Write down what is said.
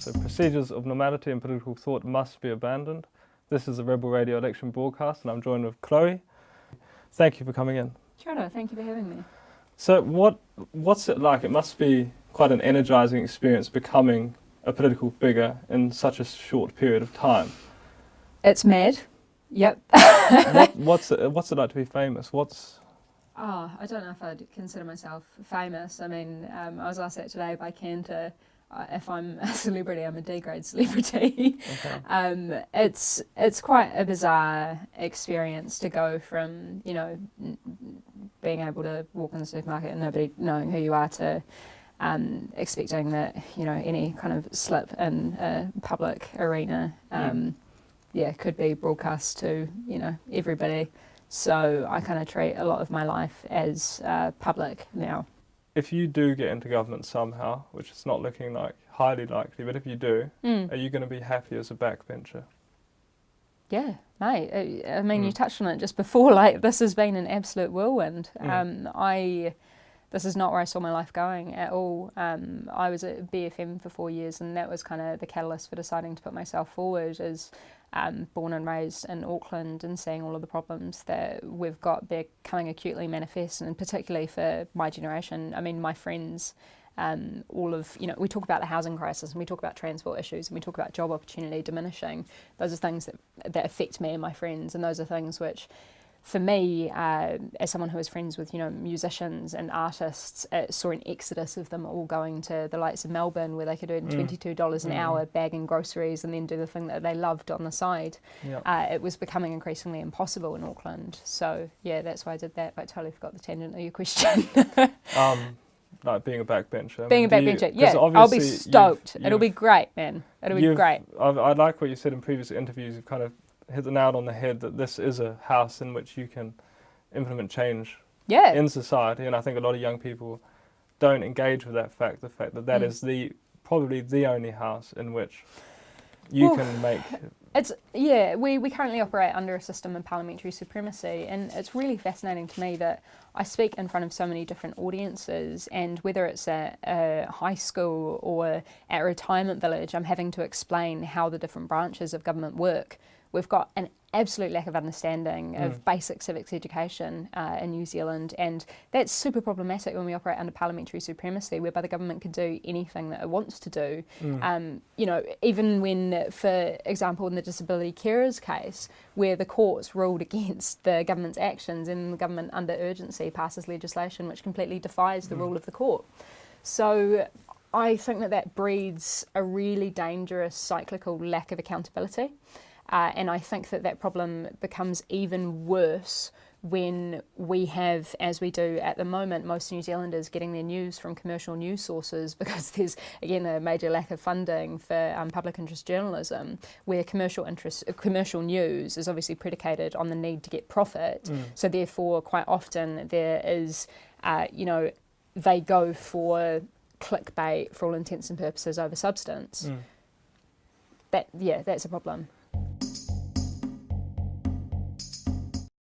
So procedures of normality and political thought must be abandoned. This is a Rebel Radio election broadcast, and I'm joined with Chlöe. Thank you for coming in. Sure, thank you for having me. So what's it like? It must be quite an energising experience becoming a political figure in such a short period of time. It's mad. Yep. What's it like to be famous? I don't know if I'd consider myself famous. I mean, I was asked that today by Cantor. If I'm a celebrity, I'm a D-grade celebrity. Okay. It's quite a bizarre experience to go from, being able to walk in the supermarket and nobody knowing who you are to expecting that, any kind of slip in a public arena, could be broadcast to, everybody. So I kind of treat a lot of my life as public now. If you do get into government somehow, which is not looking like highly likely, but if you do, are you going to be happy as a backbencher? Yeah, mate. I mean, you touched on it just before. Like, this has been an absolute whirlwind. This is not where I saw my life going at all. I was at BFM for 4 years, and that was kind of the catalyst for deciding to put myself forward as born and raised in Auckland and seeing all of the problems that we've got becoming acutely manifest, and particularly for my generation. I mean, my friends, we talk about the housing crisis, and we talk about transport issues, and we talk about job opportunity diminishing. Those are things that affect me and my friends, and those are things which, for me, as someone who is friends with, musicians and artists, saw an exodus of them all going to the likes of Melbourne, where they could earn $22 an hour bagging groceries and then do the thing that they loved on the side. Yep. It was becoming increasingly impossible in Auckland. So, yeah, that's why I did that. But I totally forgot the tangent of your question. Like being a backbencher. Being a backbencher, yeah. I'll be stoked. It'll be great, man. It'll be great. I like what you said in previous interviews. You've kind of hit the nail on the head that this is a house in which you can implement change in society, and I think a lot of young people don't engage with that fact, the fact that that is probably the only house in which you can make... We currently operate under a system of parliamentary supremacy, and it's really fascinating to me that I speak in front of so many different audiences, and whether it's at a high school or at a retirement village, I'm having to explain how the different branches of government work. We've got an absolute lack of understanding of basic civics education in New Zealand, and that's super problematic when we operate under parliamentary supremacy, whereby the government can do anything that it wants to do. Even when, for example, in the disability carers case, where the courts ruled against the government's actions, and the government under urgency passes legislation which completely defies the rule of the court. So I think that breeds a really dangerous cyclical lack of accountability. And I think that problem becomes even worse when we have, as we do at the moment, most New Zealanders getting their news from commercial news sources, because there's, again, a major lack of funding for public interest journalism, where commercial news is obviously predicated on the need to get profit. So therefore, quite often there is, they go for clickbait for all intents and purposes over substance. That's a problem.